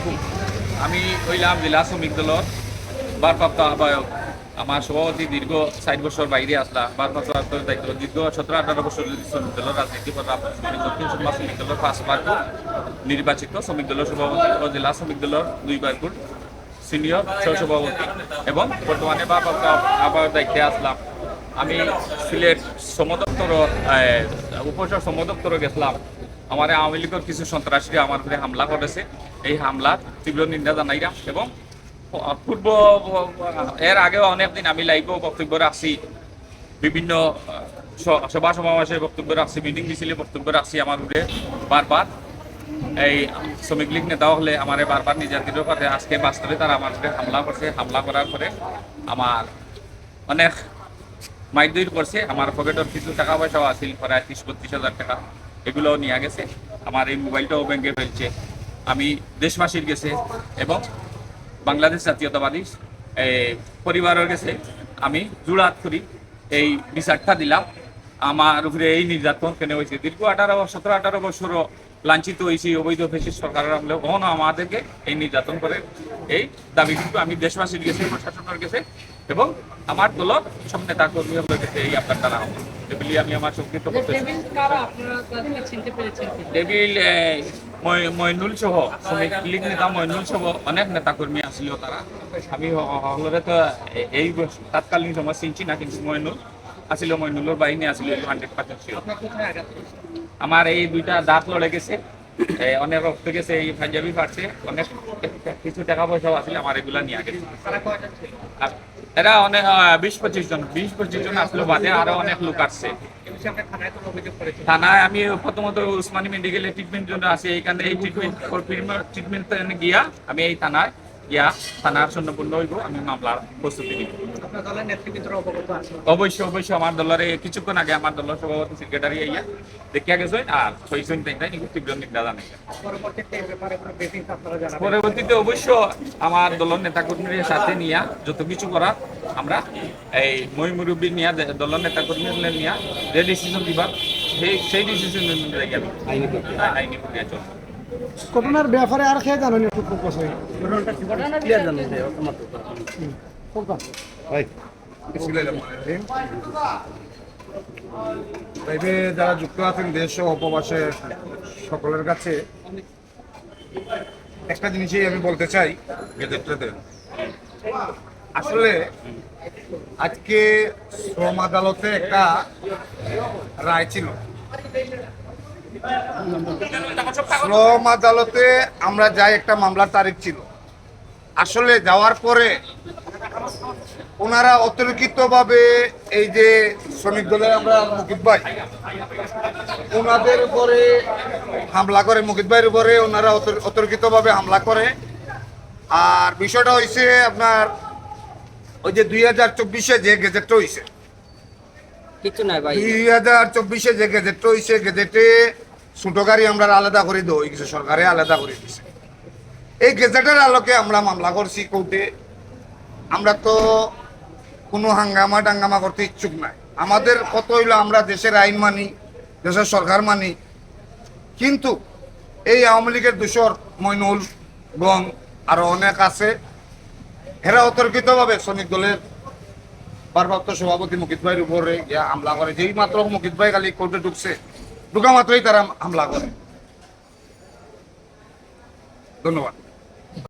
আলাইকুম। আমি হইলাম জেলা শ্রমিক দলের ভারপ্রাপ্ত আহ্বায়ক। আমার সভাপতি দীর্ঘ 60 বছর বাইরে আসলা ভারপ্রাপ্ত দায়িত্ব দীর্ঘ 17-18 বছর শ্রমিক দলের রাজনীতি করলাম। দক্ষিণ সুরমা শ্রমিক দলের 5বার নির্বাচিত শ্রমিক দলের সভাপতি ও জেলা শ্রমিক দলের 2বার সিনিয়র সহসভাপতি এবং বর্তমানে ভারপ্রাপ্ত আহ্বায়ক দায়িত্বে আসলাম। আমি সিলেট শ্রম দপ্তর উপসর শ্রম দপ্তরে গেছিলাম। আমার আওয়ামী লীগের কিছু সন্ত্রাসীরা আমার উপরে হামলা করেছে। এই হামলার তীব্র নিন্দা জানাইলাম এবং পূর্ব এর আগেও অনেকদিন আমি লাইভেও বক্তব্য রাখছি, বিভিন্ন সভা সমাবেশে বক্তব্য রাখছি, মিটিং মিছিলে বক্তব্য রাখছি। আমার উপরে বারবার এই শ্রমিক লীগ নেতা হলে আমার বারবার নির্যাতিত করে। আজকে বাস্তবে তারা আমার উপরে হামলা করছে। হামলা করার পরে আমার অনেক মাইদুর করছে। আমার পকেটের কিছু টাকা পয়সাও আছিল, প্রায় 30-32 হাজার টাকা, এগুলোও নিয়ে গেছে। আমার এই মোবাইলটাও ব্যাংকে ফেলছে। আমি দেশবাসীর গেছে এবং বাংলাদেশ জাতীয়তাবাদী পরিবারের গেছে আমি জোড়াত করি এই বিচারটা দিলাম। আমার উপরে এই নির্যাতন কেন হয়েছে, দীর্ঘ 17-18 বছরও লাঞ্ছিত হয়েছি অবৈধ ফেসিস্ট সরকারের আমলে। কখনো আমাদেরকে এই নির্যাতন করে এই দাবি কিন্তু আমি দেশবাসীর গেছে, প্রশাসনের গেছে এবং আমার দলের সব নেতা কর্মীদের গেছে এই আপনার দ্বারা এগুলি আমি আমার সংক্ষিপ্ত করতেছি। টেবিল মইনুল সহ শ্রমিক লীগ নেতা মইনুল সহ অনেক নেতা কর্মী আসছিল। তারা আমি হলরে তো এই তৎকালীন সময় চিনছি না, কিন্তু মইনুল আসছিল, মইনুলের বাহিনী আসছিল 100% ছিল। আমার এই দুইটা দাঁত লড়ে গেছে, অনেক রক্ত গেছে, এই পাঞ্জাবি ফাটছে, অনেক কিছু টাকা পয়সাও আসলে আমার এগুলা নিয়ে গেছে। এরা অনেক 20-25 জন আসলো, বাদে আরো অনেক লোক আসছে। থানায় আমি প্রথমত উসমানী মেডিকেলে ট্রিটমেন্ট জন্য আছি। এইখানে এই ট্রিটমেন্ট গিয়া আমি এই থানায় গিয়া থানার সন্নপূর্ণ হইব, আমি মামলার প্রস্তুতি নিব। অবশ্যই আমার দলের কিছুক্ষণ আগে আমার দলের সভাপতি সেক্রেটারি আইয়া দেখিয়া গেছে আর হইছেন তাই তীব্র নিন্দা জানাই। পরবর্তীতে অবশ্য আমার দলের নেতাকর্মীদের সাথে নিয়ে যত কিছু করার আমরা এই মই মুরব্বী নিয়ে দলের নেতাকর্মীদের নিয়ে যে ডিসিশন দিবা সেই ডিসিশন আইনি প্রক্রিয়া চলবে। ঘটনার ব্যাপারে আর খেয়ে জানেন একটু যারা যুক্ত আছেন দেশ ও উপবাসে সকলের কাছে একটা জিনিসই আমি বলতে চাই। গেজেটটাতে আসলে আজকে শ্রম আদালতে একটা রায় ছিল। শ্রম আদালতে আমরা যাই, একটা মামলার তারিখ ছিল। আসলে যাওয়ার পরে ওনারা অতর্কিতভাবে এই যে শ্রমিক দলের আমরা মুকিত ভাই, ওনাদের উপরে হামলা করে, মুকিত ভাইয়ের উপরে ওনারা অতর্কিতভাবে হামলা করে। আর বিষয়টা হয়েছে আপনার ওই যে 2024-এ যে গেজেটটা হয়েছে, 2024-এ যে গেজেটটা হয়েছে, গেজেটে ছোট গাড়ি আমরা আলাদা করে দেবো, কিছু সরকারে আলাদা করে দিছে। এই গেজেটের আলোকে আমরা মামলা করছি কোর্টে। আমরা তো কোনো হাঙ্গামা টাঙ্গামা করতে ইচ্ছুক নাই। আমাদের কত হইলো আমরা দেশের আইন মানি, দেশের সরকার মানি। কিন্তু এই আওয়ামী লীগের দোসর মইনুল এবং আরো অনেক আছে, এরা অতর্কিতভাবে শ্রমিক দলের ভারপ্রাপ্ত সভাপতি মুকিত ভাইয়ের উপরে হামলা করে। যেই মাত্র মুকিত ভাই খালি কোর্টে ঢুকা মাত্রই তারা হামলা করে। ধন্যবাদ।